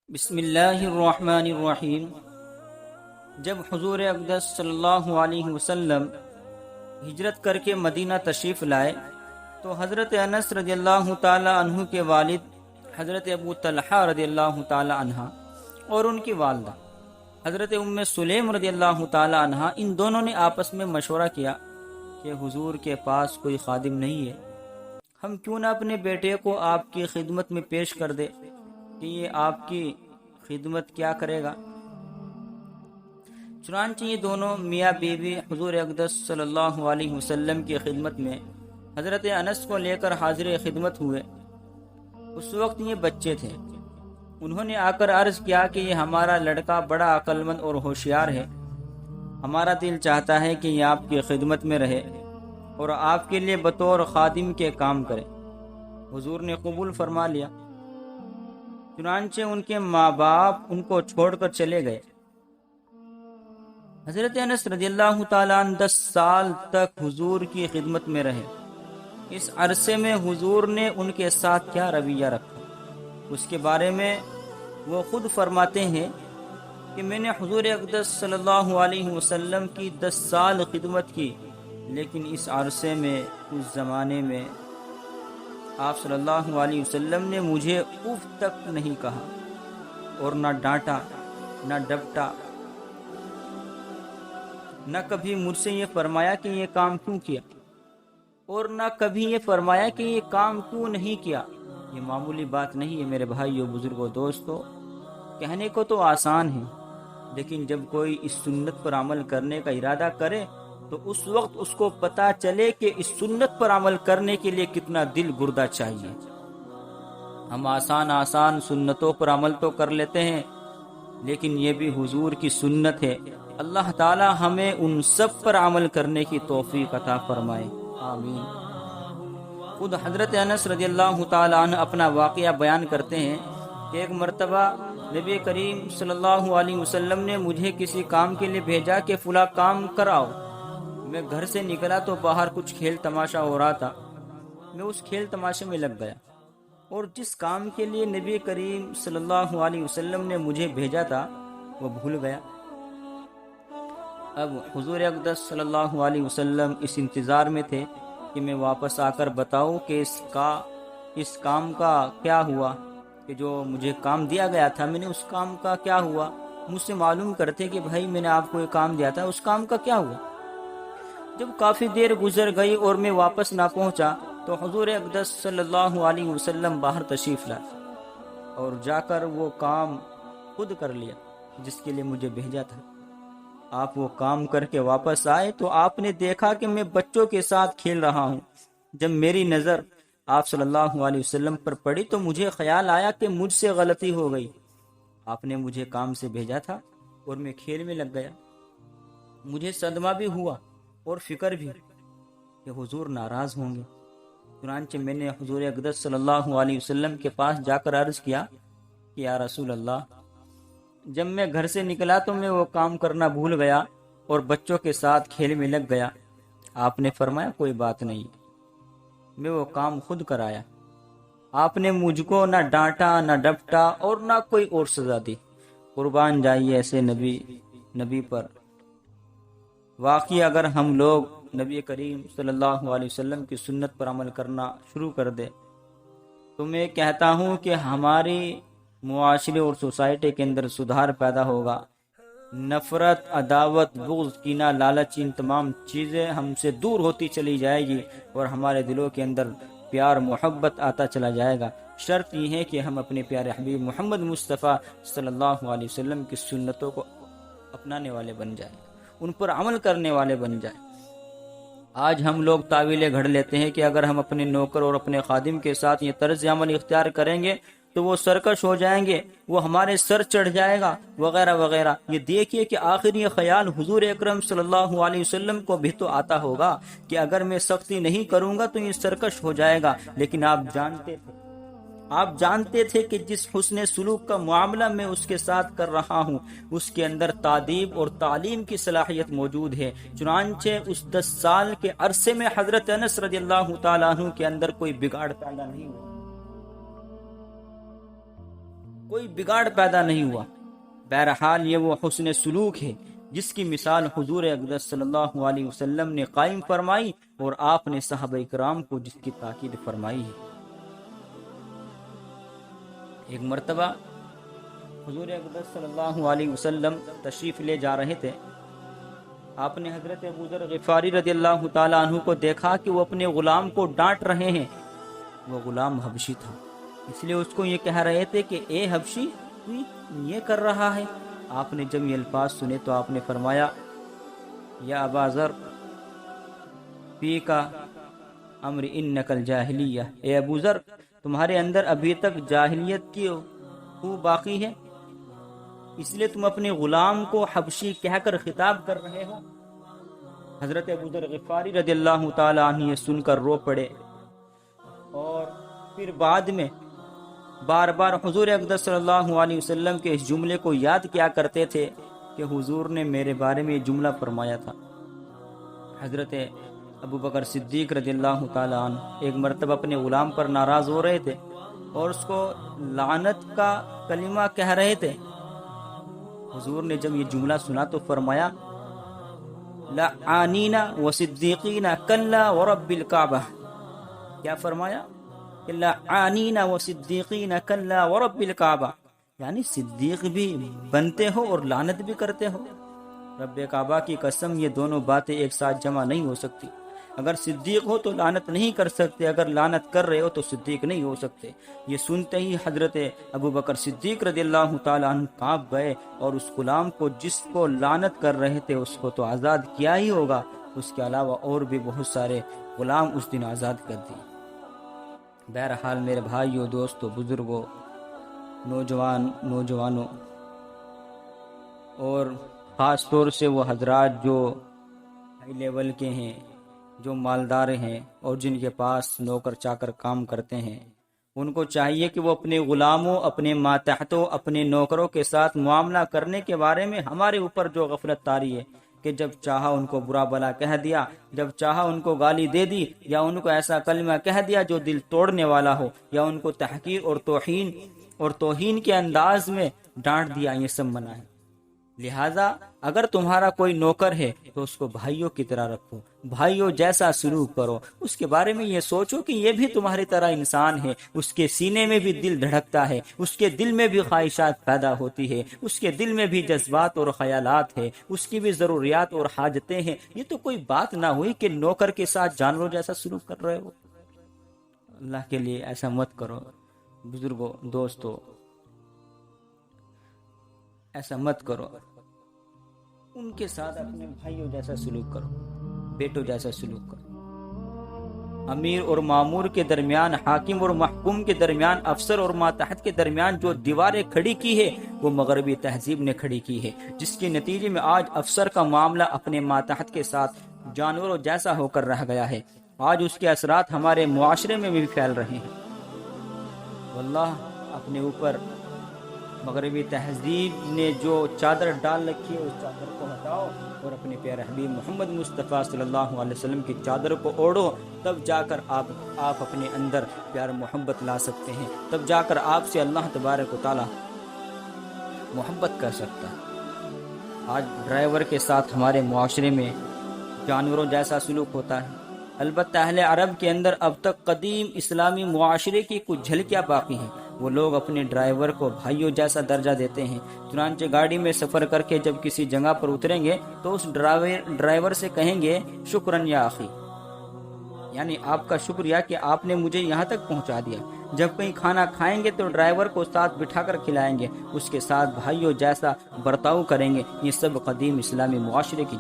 بسم اللہ الرحمن الرحیم۔ جب حضور اقدس صلی اللہ علیہ وسلم ہجرت کر کے مدینہ تشریف لائے تو حضرت انس رضی اللہ تعالی عنہ کے والد حضرت ابو طلحہ رضی اللہ تعالی عنہ اور ان کی والدہ حضرت ام سلیم رضی اللہ تعالی عنہ، ان دونوں نے آپس میں مشورہ کیا کہ حضور کے پاس کوئی خادم نہیں ہے، ہم کیوں نہ اپنے بیٹے کو آپ کی خدمت میں پیش کر دے کہ یہ آپ کی خدمت کیا کرے گا۔ چنانچہ یہ دونوں میاں بیوی حضور اقدس صلی اللہ علیہ وسلم کی خدمت میں حضرت انس کو لے کر حاضر خدمت ہوئے۔ اس وقت یہ بچے تھے۔ انہوں نے آ کر عرض کیا کہ یہ ہمارا لڑکا بڑا عقل مند اور ہوشیار ہے، ہمارا دل چاہتا ہے کہ یہ آپ کی خدمت میں رہے اور آپ کے لیے بطور خادم کے کام کرے۔ حضور نے قبول فرما لیا۔ چنانچہ ان کے ماں باپ ان کو چھوڑ کر چلے گئے۔ حضرت انس رضی اللہ تعالیٰ عنہ 10 سال تک حضور کی خدمت میں رہے۔ اس عرصے میں حضور نے ان کے ساتھ کیا رویہ رکھا، اس کے بارے میں وہ خود فرماتے ہیں کہ میں نے حضور اقدس صلی اللہ علیہ وسلم کی 10 سال خدمت کی، لیکن اس عرصے میں، اس زمانے میں آپ صلی اللہ علیہ وسلم نے مجھے اف تک نہیں کہا اور نہ ڈانٹا نہ ڈپٹا، نہ کبھی مجھ سے یہ فرمایا کہ یہ کام کیوں کیا، اور نہ کبھی یہ فرمایا کہ یہ کام کیوں نہیں کیا۔ یہ معمولی بات نہیں ہے میرے بھائیو، بزرگوں، دوستو، کہنے کو تو آسان ہے، لیکن جب کوئی اس سنت پر عمل کرنے کا ارادہ کرے تو اس وقت اس کو پتا چلے کہ اس سنت پر عمل کرنے کے لیے کتنا دل گردہ چاہیے۔ ہم آسان سنتوں پر عمل تو کر لیتے ہیں، لیکن یہ بھی حضور کی سنت ہے۔ اللہ تعالی ہمیں ان سب پر عمل کرنے کی توفیق عطا فرمائے، آمین۔ خود حضرت انس رضی اللہ تعالی عنہ اپنا واقعہ بیان کرتے ہیں کہ ایک مرتبہ نبی کریم صلی اللہ علیہ وسلم نے مجھے کسی کام کے لیے بھیجا کہ فلاں کام کراؤ۔ میں گھر سے نکلا تو باہر کچھ کھیل تماشا ہو رہا تھا، میں اس کھیل تماشے میں لگ گیا اور جس کام کے لیے نبی کریم صلی اللہ علیہ وسلم نے مجھے بھیجا تھا وہ بھول گیا۔ اب حضور اقدس صلی اللہ علیہ وسلم اس انتظار میں تھے کہ میں واپس آ کر بتاؤں کہ اس کام کا کیا ہوا، کہ جو مجھے کام دیا گیا تھا میں نے اس کام کا کیا ہوا۔ مجھ سے معلوم کرتے کہ بھائی میں نے آپ کو یہ کام دیا تھا، اس کام کا کیا ہوا۔ جب کافی دیر گزر گئی اور میں واپس نہ پہنچا تو حضور اقدس صلی اللہ علیہ وسلم باہر تشریف لائے اور جا کر وہ کام خود کر لیا جس کے لیے مجھے بھیجا تھا۔ آپ وہ کام کر کے واپس آئے تو آپ نے دیکھا کہ میں بچوں کے ساتھ کھیل رہا ہوں۔ جب میری نظر آپ صلی اللہ علیہ وسلم پر پڑی تو مجھے خیال آیا کہ مجھ سے غلطی ہو گئی، آپ نے مجھے کام سے بھیجا تھا اور میں کھیل میں لگ گیا۔ مجھے صدمہ بھی ہوا اور فکر بھی کہ حضور ناراض ہوں گے۔ چنانچہ میں نے حضور اقدس صلی اللہ علیہ وسلم کے پاس جا کر عرض کیا کہ یا رسول اللہ، جب میں گھر سے نکلا تو میں وہ کام کرنا بھول گیا اور بچوں کے ساتھ کھیل میں لگ گیا۔ آپ نے فرمایا کوئی بات نہیں، میں وہ کام خود کرایا۔ آپ نے مجھ کو نہ ڈانٹا نہ ڈپٹا اور نہ کوئی اور سزا دی۔ قربان جائیے ایسے نبی پر۔ واقعی اگر ہم لوگ نبی کریم صلی اللہ علیہ وسلم کی سنت پر عمل کرنا شروع کر دے تو میں کہتا ہوں کہ ہماری معاشرے اور سوسائٹی کے اندر سدھار پیدا ہوگا۔ نفرت، عداوت، بغض، کینہ، لالچ، ان تمام چیزیں ہم سے دور ہوتی چلی جائے گی اور ہمارے دلوں کے اندر پیار محبت آتا چلا جائے گا۔ شرط یہ ہے کہ ہم اپنے پیارے حبیب محمد مصطفیٰ صلی اللہ علیہ وسلم کی سنتوں کو اپنانے والے بن جائیں، ان پر عمل کرنے والے بن جائیں۔ آج ہم لوگ تعویلیں گھڑ لیتے ہیں کہ اگر ہم اپنے نوکر اور اپنے خادم کے ساتھ یہ طرز عمل اختیار کریں گے تو وہ سرکش ہو جائیں گے، وہ ہمارے سر چڑھ جائے گا، وغیرہ وغیرہ۔ یہ دیکھیے کہ آخر یہ خیال حضور اکرم صلی اللہ علیہ وسلم کو بھی تو آتا ہوگا کہ اگر میں سختی نہیں کروں گا تو یہ سرکش ہو جائے گا، لیکن آپ جانتے تھے کہ جس حسن سلوک کا معاملہ میں اس کے ساتھ کر رہا ہوں اس کے اندر تادیب اور تعلیم کی صلاحیت موجود ہے۔ چنانچہ اس 10 سال کے عرصے میں حضرت انس رضی اللہ تعالیٰ عنہ کے اندر کوئی بگاڑ پیدا نہیں ہوا۔ کوئی بگاڑ پیدا نہیں ہوا۔ بہرحال یہ وہ حسن سلوک ہے جس کی مثال حضور اقدس صلی اللہ علیہ وسلم نے قائم فرمائی اور آپ نے صحابہ کرام کو جس کی تاکید فرمائی ہے۔ ایک مرتبہ حضور اقدس صلی اللہ علیہ وسلم تشریف لے جا رہے تھے، آپ نے حضرت ابو ذر غفاری رضی اللہ تعالیٰ عنہ کو دیکھا کہ وہ اپنے غلام کو ڈانٹ رہے ہیں۔ وہ غلام حبشی تھا، اس لیے اس کو یہ کہہ رہے تھے کہ اے حبشی تو یہ کر رہا ہے۔ آپ نے جب یہ الفاظ سنے تو آپ نے فرمایا یا ابا ذر فی کا امر انک الجاہلیہ، اے ابو ذر تمہارے اندر ابھی تک جاہلیت کی خو باقی ہے، اس لیے تم اپنے غلام کو حبشی کہہ کر خطاب کر رہے ہو۔ حضرت ابو ذر غفاری رضی اللہ تعالیٰ عنہ یہ سن کر رو پڑے، اور پھر بعد میں بار بار حضور اقدس صلی اللہ علیہ وسلم کے اس جملے کو یاد کیا کرتے تھے کہ حضور نے میرے بارے میں یہ جملہ فرمایا تھا۔ حضرت ابو بکر صدیق رضی اللہ تعالیٰ عنہ ایک مرتبہ اپنے غلام پر ناراض ہو رہے تھے اور اس کو لعنت کا کلمہ کہہ رہے تھے۔ حضور نے جب یہ جملہ سنا تو فرمایا لعانین و صدیقین کلا ورب الکعبہ، کیا فرمایا کہ لعانین و صدیقین کلا ورب الکعبہ، یعنی صدیق بھی بنتے ہو اور لعنت بھی کرتے ہو۔ رب کعبہ کی قسم یہ دونوں باتیں ایک ساتھ جمع نہیں ہو سکتی۔ اگر صدیق ہو تو لعنت نہیں کر سکتے، اگر لعنت کر رہے ہو تو صدیق نہیں ہو سکتے۔ یہ سنتے ہی حضرت ابو بکر صدیق رضی اللہ تعالیٰ عنہ کانپ گئے، اور اس غلام کو جس کو لعنت کر رہے تھے اس کو تو آزاد کیا ہی ہوگا، اس کے علاوہ اور بھی بہت سارے غلام اس دن آزاد کر دیے۔ بہرحال میرے بھائیوں، دوستوں، بزرگوں، نوجوانوں، اور خاص طور سے وہ حضرات جو ہائی لیول کے ہیں، جو مالدار ہیں اور جن کے پاس نوکر چاکر کام کرتے ہیں، ان کو چاہیے کہ وہ اپنے غلاموں، اپنے ماتحتوں، اپنے نوکروں کے ساتھ معاملہ کرنے کے بارے میں ہمارے اوپر جو غفلت طاری ہے کہ جب چاہا ان کو برا بلا کہہ دیا، جب چاہا ان کو گالی دے دی، یا ان کو ایسا کلمہ کہہ دیا جو دل توڑنے والا ہو، یا ان کو تحقیر اور توہین کے انداز میں ڈانٹ دیا، یہ سب منع ہے۔ لہٰذا اگر تمہارا کوئی نوکر ہے تو اس کو بھائیوں کی طرح رکھو، بھائیوں جیسا سلوک کرو، اس کے بارے میں یہ سوچو کہ یہ بھی تمہاری طرح انسان ہے، اس کے سینے میں بھی دل دھڑکتا ہے، اس کے دل میں بھی خواہشات پیدا ہوتی ہے، اس کے دل میں بھی جذبات اور خیالات ہے، اس کی بھی ضروریات اور حاجتیں ہیں۔ یہ تو کوئی بات نہ ہوئی کہ نوکر کے ساتھ جانوروں جیسا سلوک کر رہے ہو۔ اللہ کے لیے ایسا مت کرو بزرگوں، دوستو، ایسا مت کرو۔ ان کے ساتھ اپنے بھائیوں جیسا سلوک کرو، بیٹوں جیسا سلوک کرو۔ امیر اور مامور کے درمیان، حاکم اور محکوم کے درمیان، افسر اور ماتحت کے درمیان جو دیواریں کھڑی کی ہے وہ مغربی تہذیب نے کھڑی کی ہے، جس کے نتیجے میں آج افسر کا معاملہ اپنے ماتحت کے ساتھ جانوروں جیسا ہو کر رہ گیا ہے۔ آج اس کے اثرات ہمارے معاشرے میں بھی پھیل رہے ہیں۔ واللہ اپنے اوپر مغربی تہذیب نے جو چادر ڈال رکھی ہے اس چادر کو ہٹاؤ اور اپنے پیارے حبیب محمد مصطفیٰ صلی اللہ علیہ وسلم کی چادر کو اوڑھو، تب جا کر آپ اپنے اندر پیار محبت لا سکتے ہیں، تب جا کر آپ سے اللہ تبارک و تعالی محبت کر سکتا ہے۔ آج ڈرائیور کے ساتھ ہمارے معاشرے میں جانوروں جیسا سلوک ہوتا ہے۔ البتہ اہل عرب کے اندر اب تک قدیم اسلامی معاشرے کی کچھ جھلکیاں باقی ہیں۔ وہ لوگ اپنے ڈرائیور کو بھائیوں جیسا درجہ دیتے ہیں، چنانچہ گاڑی میں سفر کر کے جب کسی جگہ پر اتریں گے تو اس ڈرائیور سے کہیں گے شکراً یا اخی، یعنی آپ کا شکریہ کہ آپ نے مجھے یہاں تک پہنچا دیا۔ جب کہیں کھانا کھائیں گے تو ڈرائیور کو ساتھ بٹھا کر کھلائیں گے، اس کے ساتھ بھائیوں جیسا برتاؤ کریں گے۔ یہ سب قدیم اسلامی معاشرے کی